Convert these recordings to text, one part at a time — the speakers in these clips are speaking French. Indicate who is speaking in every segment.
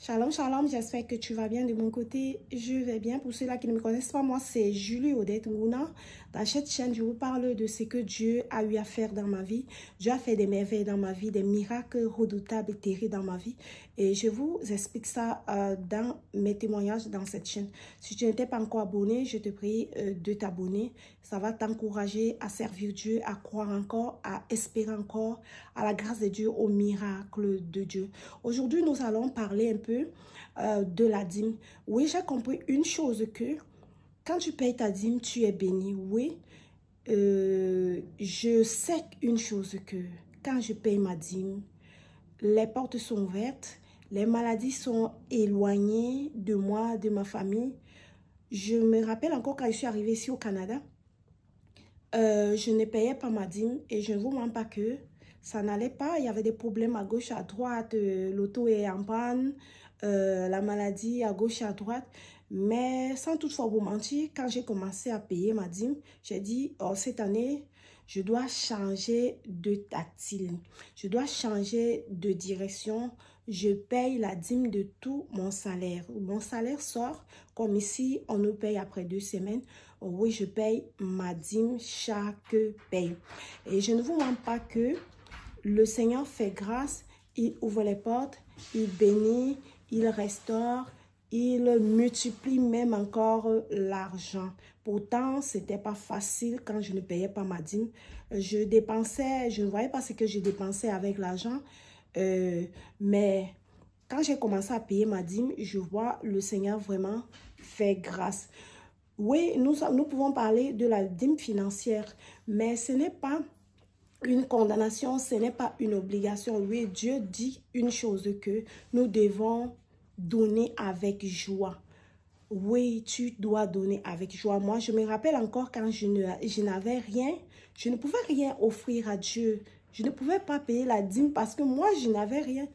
Speaker 1: Shalom, shalom, j'espère que tu vas bien de mon côté. Je vais bien. Pour ceux-là qui ne me connaissent pas, moi c'est Julie Odette Ngouna. Dans cette chaîne, je vous parle de ce que Dieu a eu à faire dans ma vie. Dieu a fait des merveilles dans ma vie, des miracles redoutables et terribles dans ma vie. Et je vous explique ça dans mes témoignages dans cette chaîne. Si tu n'étais pas encore abonné, je te prie de t'abonner. Ça va t'encourager à servir Dieu, à croire encore, à espérer encore, à la grâce de Dieu, au miracle de Dieu. Aujourd'hui, nous allons parler un peu de la dîme. Oui, j'ai compris une chose que quand tu payes ta dîme, tu es béni. Oui, je sais une chose que quand je paye ma dîme, les portes sont ouvertes, les maladies sont éloignées de moi, de ma famille. Je me rappelle encore quand je suis arrivée ici au Canada, je ne payais pas ma dîme et je ne vous mens pas que ça n'allait pas. Il y avait des problèmes à gauche, à droite, l'auto est en panne, la maladie à gauche et à droite. Mais sans toutefois vous mentir, quand j'ai commencé à payer ma dîme, j'ai dit, oh, cette année, je dois changer de tactile. Je dois changer de direction. Je paye la dîme de tout mon salaire. Mon salaire sort, comme ici, on nous paye après 2 semaines. Oui, je paye ma dîme chaque paye. Et je ne vous mens pas que le Seigneur fait grâce, il ouvre les portes, il bénit, il restaure, il multiplie même encore l'argent. Pourtant, ce n'était pas facile quand je ne payais pas ma dîme. Je dépensais, je ne voyais pas ce que je dépensais avec l'argent. Mais quand j'ai commencé à payer ma dîme, je vois le Seigneur vraiment faire grâce. Oui, nous pouvons parler de la dîme financière, mais ce n'est pas une condamnation, ce n'est pas une obligation. Oui, Dieu dit une chose que nous devons donner avec joie. Oui, tu dois donner avec joie. Moi, je me rappelle encore quand je n'avais rien, je ne pouvais rien offrir à Dieu. Je ne pouvais pas payer la dîme parce que moi, je n'avais rien.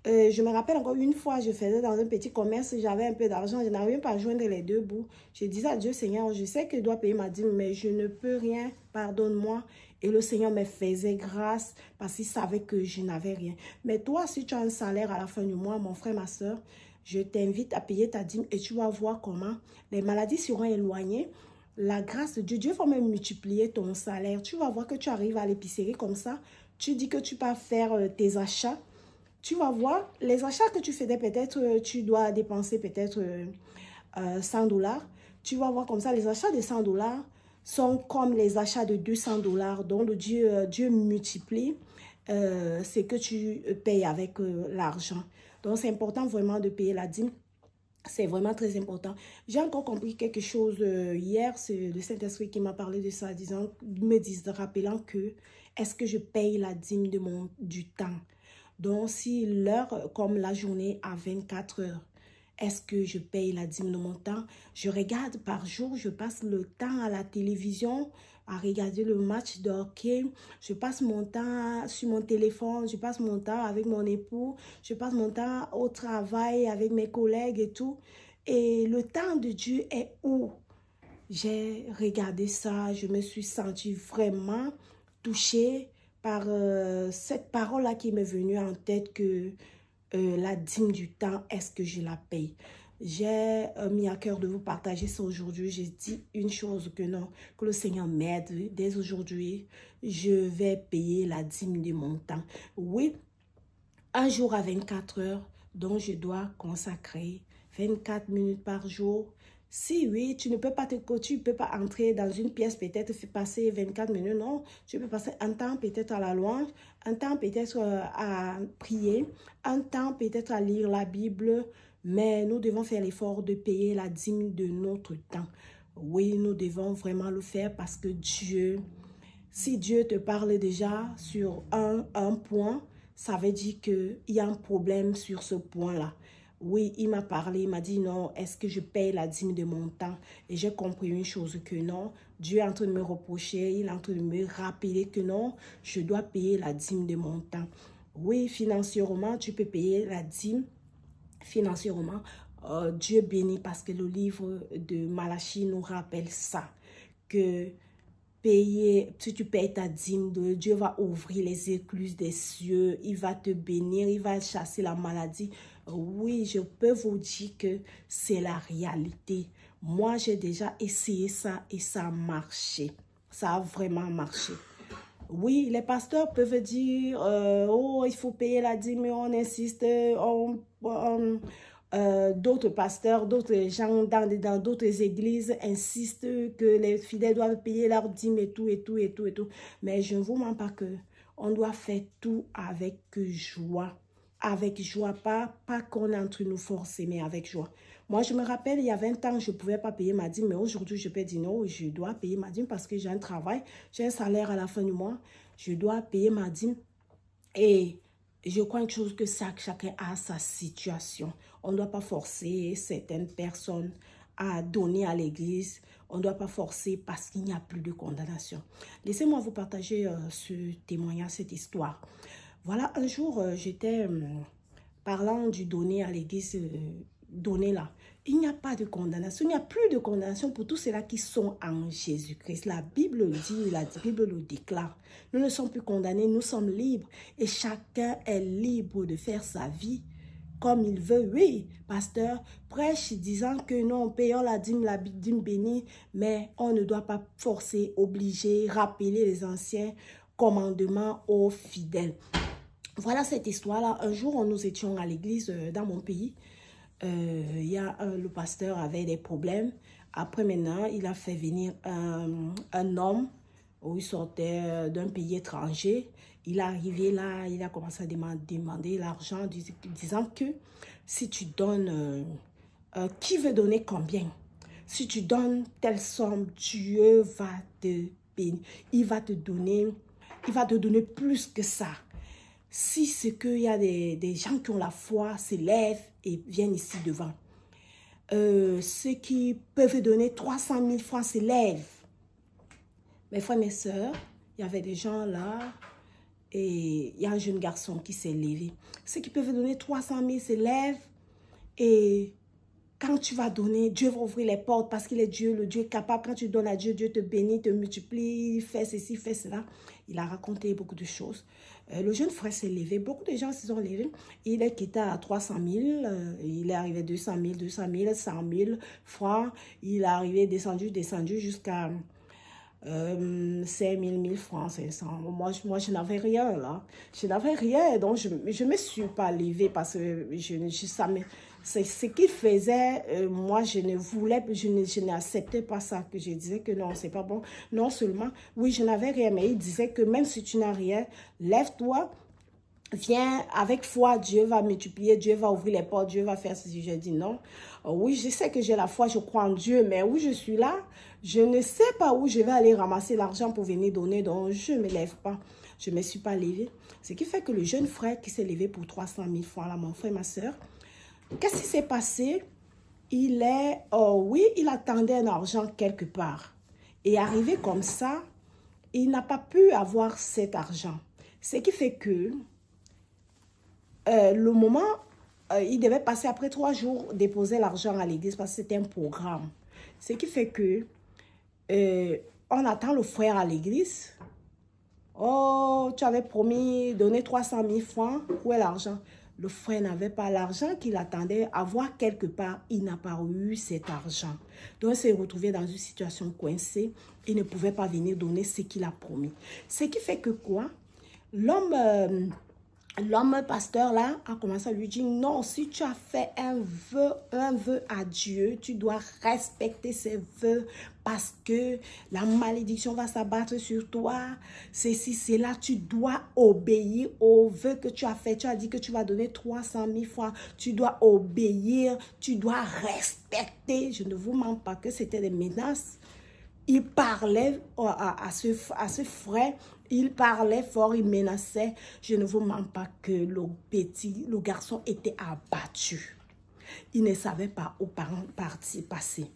Speaker 1: Je me rappelle encore une fois, je faisais dans un petit commerce, j'avais un peu d'argent, je n'arrivais pas à joindre les deux bouts. Je disais à Dieu, Seigneur, je sais que je dois payer ma dîme, mais je ne peux rien, pardonne-moi. Et le Seigneur me faisait grâce parce qu'il savait que je n'avais rien. Mais toi, si tu as un salaire à la fin du mois, mon frère, ma soeur, je t'invite à payer ta dîme et tu vas voir comment les maladies seront éloignées. La grâce de Dieu, Dieu va même multiplier ton salaire. Tu vas voir que tu arrives à l'épicerie comme ça, tu dis que tu vas faire tes achats. Tu vas voir, les achats que tu faisais, peut-être, tu dois dépenser peut-être 100 $. Tu vas voir comme ça, les achats de 100 $ sont comme les achats de 200 $. Donc, Dieu multiplie ce que tu payes avec l'argent. Donc, c'est important vraiment de payer la dîme. C'est vraiment très important. J'ai encore compris quelque chose hier. C'est le Saint-Esprit qui m'a parlé de ça, rappelant que est-ce que je paye la dîme du temps? Donc, si l'heure, comme la journée, a 24 heures, est-ce que je paye la dîme de mon temps? Je regarde par jour, je passe le temps à la télévision, à regarder le match de hockey. Je passe mon temps sur mon téléphone, je passe mon temps avec mon époux, je passe mon temps au travail avec mes collègues et tout. Et le temps de Dieu est où? J'ai regardé ça, je me suis sentie vraiment touchée par cette parole-là qui m'est venue en tête que la dîme du temps, est-ce que je la paye? J'ai mis à cœur de vous partager ça aujourd'hui. J'ai dit une chose que non, que le Seigneur m'aide. Dès aujourd'hui, je vais payer la dîme de mon temps. Oui, un jour à 24 heures, donc je dois consacrer 24 minutes par jour. Si oui, tu ne peux pas entrer dans une pièce, peut-être passer 24 minutes, non. Tu peux passer un temps peut-être à la louange, un temps peut-être à prier, un temps peut-être à lire la Bible, mais nous devons faire l'effort de payer la dîme de notre temps. Oui, nous devons vraiment le faire parce que Dieu, si Dieu te parle déjà sur un point, ça veut dire qu'il y a un problème sur ce point-là. Oui, il m'a parlé, il m'a dit non, est-ce que je paye la dîme de mon temps? Et j'ai compris une chose que non, Dieu est en train de me reprocher, il est en train de me rappeler que non, je dois payer la dîme de mon temps. Oui, financièrement, tu peux payer la dîme. Financièrement, Dieu bénit parce que le livre de Malachie nous rappelle ça, que si tu payes ta dîme, Dieu va ouvrir les écluses des cieux, il va te bénir, il va chasser la maladie. Oui, je peux vous dire que c'est la réalité. Moi, j'ai déjà essayé ça et ça a marché. Ça a vraiment marché. Oui, les pasteurs peuvent dire, oh, il faut payer la dîme, mais on insiste, d'autres pasteurs, d'autres gens dans d'autres églises insistent que les fidèles doivent payer leur dîme et tout, et tout, et tout, et tout. Mais je ne vous mens pas que on doit faire tout avec joie. Avec joie, pas qu'on est en train de nous forcer, mais avec joie. Moi, je me rappelle, il y a 20 ans, je ne pouvais pas payer ma dîme, mais aujourd'hui, je peux dire non, je dois payer ma dîme parce que j'ai un travail, j'ai un salaire à la fin du mois, je dois payer ma dîme. Et je crois une chose que chacun a sa situation. On ne doit pas forcer certaines personnes à donner à l'église. On ne doit pas forcer parce qu'il n'y a plus de condamnation. Laissez-moi vous partager ce témoignage, cette histoire. Voilà, un jour, j'étais parlant du donner à l'église, donner là. Il n'y a pas de condamnation, il n'y a plus de condamnation pour tous ceux-là qui sont en Jésus-Christ. La Bible le dit, la Bible le déclare. Nous ne sommes plus condamnés, nous sommes libres. Et chacun est libre de faire sa vie comme il veut. Oui, pasteur, prêche disant que non, payons la dîme bénie, mais on ne doit pas forcer, obliger, rappeler les anciens commandements aux fidèles. Voilà cette histoire-là. Un jour, nous étions à l'église dans mon pays. Le pasteur avait des problèmes. Après, maintenant, il a fait venir un homme où il sortait d'un pays étranger. Il est arrivé là, il a commencé à demander l'argent, disant que si tu donnes, qui veut donner combien? Si tu donnes telle somme, Dieu va te bénir. Il va te donner plus que ça. Si c'est qu'il y a des gens qui ont la foi, s'élèvent et viennent ici devant. Ceux qui peuvent donner 300 000 francs s'élèvent. Mes frères, mes sœurs, il y avait des gens là et il y a un jeune garçon qui s'est levé. Ceux qui peuvent donner 300 000 s'élèvent et quand tu vas donner, Dieu va ouvrir les portes parce qu'il est Dieu, le Dieu capable. Quand tu donnes à Dieu, Dieu te bénit, te multiplie, fait ceci, fait cela. Il a raconté beaucoup de choses. Le jeune frère s'est levé. Beaucoup de gens se sont levés. Il est quitté à 300 000. Il est arrivé à 200 000, 100 000 francs. Il est arrivé, descendu jusqu'à 5 000, 1000 francs, 500. Moi, je n'avais rien là. Je n'avais rien. Donc, je ne me suis pas levée parce que c'est ce qu'il faisait. Moi, je n'acceptais pas ça. Que je disais que non, c'est pas bon. Non seulement, oui, je n'avais rien, mais il disait que même si tu n'as rien, lève-toi. Viens avec foi, Dieu va multiplier, Dieu va ouvrir les portes, Dieu va faire ceci. J'ai dit non. Oui, je sais que j'ai la foi, je crois en Dieu, mais où je suis là, je ne sais pas où je vais aller ramasser l'argent pour venir donner, donc je ne me lève pas. Je ne me suis pas levée. Ce qui fait que le jeune frère qui s'est levé pour 300 000 francs, là, mon frère, ma soeur, qu'est-ce qui s'est passé? Il attendait un argent quelque part. Et arrivé comme ça, il n'a pas pu avoir cet argent. Ce qui fait que le moment, il devait passer après 3 jours, déposer l'argent à l'église parce que c'était un programme. Ce qui fait que on attend le frère à l'église. Oh, tu avais promis de donner 300 000 francs. Où est l'argent? Le frère n'avait pas l'argent qu'il attendait avoir quelque part. Il n'a pas eu cet argent. Donc, il s'est retrouvé dans une situation coincée. Il ne pouvait pas venir donner ce qu'il a promis. Ce qui fait que quoi? L'homme pasteur là a commencé à lui dire non, si tu as fait un vœu à Dieu, tu dois respecter ces vœux parce que la malédiction va s'abattre sur toi. Ceci, c'est là, tu dois obéir au vœu que tu as fait. Tu as dit que tu vas donner 300 000 francs. Tu dois obéir, tu dois respecter. Je ne vous mens pas que c'était des menaces. Il parlait à ce frère, il parlait fort, il menaçait. Je ne vous mens pas que le garçon était abattu. Il ne savait pas où passer.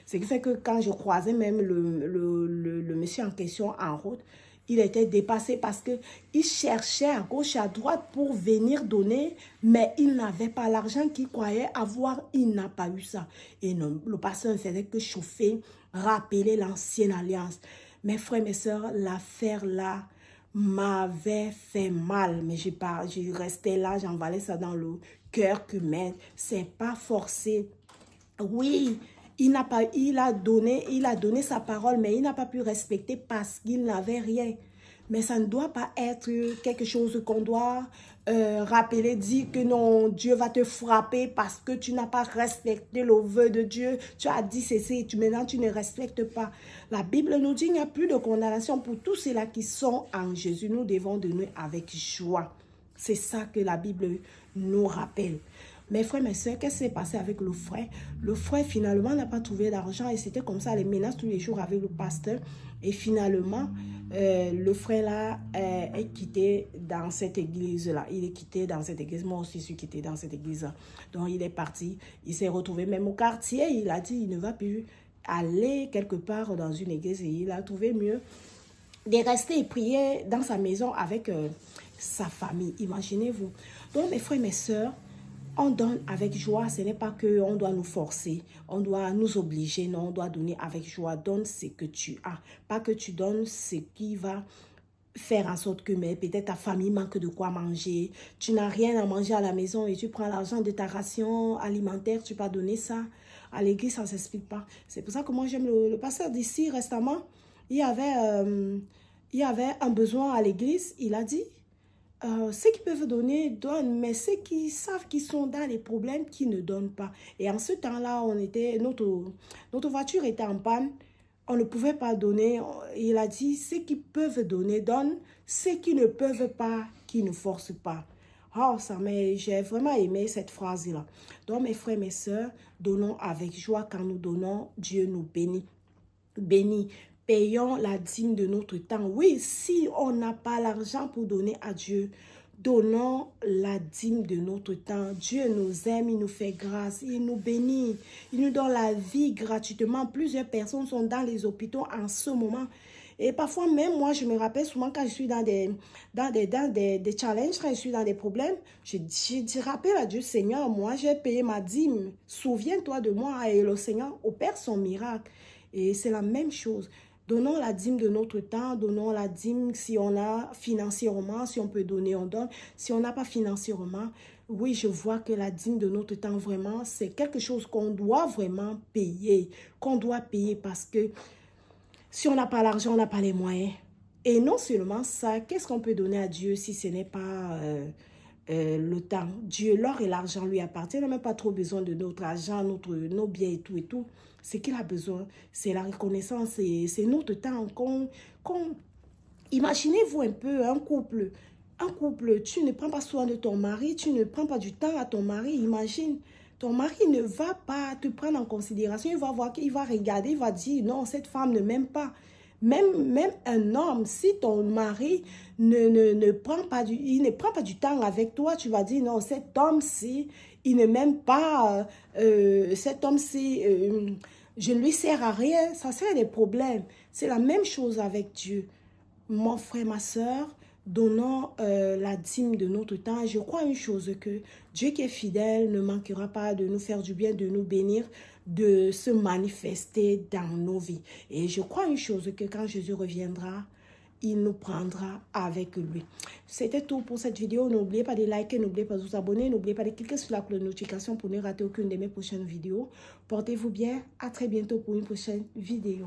Speaker 1: Ce qui fait que quand je croisais même le monsieur en question en route, il était dépassé parce qu'il cherchait à gauche et à droite pour venir donner, mais il n'avait pas l'argent qu'il croyait avoir. Il n'a pas eu ça. Et non, le pasteur ne faisait que chauffer, rappeler l'ancienne alliance. Mes frères, mes soeurs, l'affaire là m'avait fait mal. Mais je restais là, j'envalais ça dans le cœur qu'humain. C'est pas forcé. Oui, il a donné sa parole, mais il n'a pas pu respecter parce qu'il n'avait rien. Mais ça ne doit pas être quelque chose qu'on doit rappeler, dire que non, Dieu va te frapper parce que tu n'as pas respecté le vœu de Dieu. Tu as dit ceci, maintenant tu ne respectes pas. La Bible nous dit qu'il n'y a plus de condamnation pour tous ceux-là qui sont en Jésus. Nous devons donner avec joie. C'est ça que la Bible nous rappelle. Mes frères, mes soeurs, qu'est-ce qui s'est passé avec le frère? Le frère, finalement, n'a pas trouvé d'argent et c'était comme ça, les menaces tous les jours avec le pasteur. Et finalement, le frère-là est quitté dans cette église-là. Il est quitté dans cette église. Moi aussi, je suis quitté dans cette église-là. Donc, il est parti. Il s'est retrouvé même au quartier. Il a dit, il ne va plus aller quelque part dans une église. Et il a trouvé mieux de rester et prier dans sa maison avec sa famille. Imaginez-vous. Donc, mes frères, mes soeurs, on donne avec joie, ce n'est pas qu'on doit nous forcer, on doit nous obliger, non, on doit donner avec joie. Donne ce que tu as, pas que tu donnes ce qui va faire en sorte que peut-être ta famille manque de quoi manger, tu n'as rien à manger à la maison et tu prends l'argent de ta ration alimentaire, tu vas donner ça à l'église, ça ne s'explique pas. C'est pour ça que moi j'aime le pasteur d'ici récemment, il y avait un besoin à l'église, il a dit, ceux qui peuvent donner, donnent, mais ceux qui savent qu'ils sont dans les problèmes, qui ne donnent pas. Et en ce temps-là, notre voiture était en panne, on ne pouvait pas donner. Il a dit, ceux qui peuvent donner, donnent, ceux qui ne peuvent pas, qui ne forcent pas. Oh, j'ai vraiment aimé cette phrase-là. Donc, mes frères, mes sœurs, donnons avec joie. Quand nous donnons, Dieu nous bénit. Bénit. Payons la dîme de notre temps. Oui, si on n'a pas l'argent pour donner à Dieu, donnons la dîme de notre temps. Dieu nous aime, il nous fait grâce, il nous bénit, il nous donne la vie gratuitement. Plusieurs personnes sont dans les hôpitaux en ce moment. Et parfois, même moi, je me rappelle souvent quand je suis dans des challenges, quand je suis dans des problèmes, je rappelle à Dieu, Seigneur, moi, j'ai payé ma dîme. Souviens-toi de moi. Et le Seigneur opère son miracle. Et c'est la même chose. Donnons la dîme de notre temps, donnons la dîme si on a financièrement, si on peut donner, on donne. Si on n'a pas financièrement, oui, je vois que la dîme de notre temps, vraiment, c'est quelque chose qu'on doit vraiment payer. Qu'on doit payer parce que si on n'a pas l'argent, on n'a pas les moyens. Et non seulement ça, qu'est-ce qu'on peut donner à Dieu si ce n'est pas le temps? Dieu, l'or et l'argent lui appartiennent. Il n'a même pas trop besoin de notre argent, nos biens et tout et tout. Ce qu'il a besoin, c'est la reconnaissance, c'est notre temps. Imaginez-vous un peu un couple, tu ne prends pas soin de ton mari, tu ne prends pas du temps à ton mari. Imagine, ton mari ne va pas te prendre en considération, il va voir, il va regarder, il va dire non, cette femme ne m'aime pas. Même un homme, si ton mari ne prend pas du temps avec toi, tu vas dire non, cet homme-ci, il ne m'aime pas, cet homme-ci, je ne lui sers à rien, ça serait des problèmes. C'est la même chose avec Dieu. Mon frère, ma soeur, donnons la dîme de notre temps. Je crois une chose, que Dieu qui est fidèle ne manquera pas de nous faire du bien, de nous bénir, de se manifester dans nos vies. Et je crois une chose, que quand Jésus reviendra, il nous prendra avec lui. C'était tout pour cette vidéo. N'oubliez pas de liker, n'oubliez pas de vous abonner, n'oubliez pas de cliquer sur la cloche de notification pour ne rater aucune de mes prochaines vidéos. Portez-vous bien. À très bientôt pour une prochaine vidéo.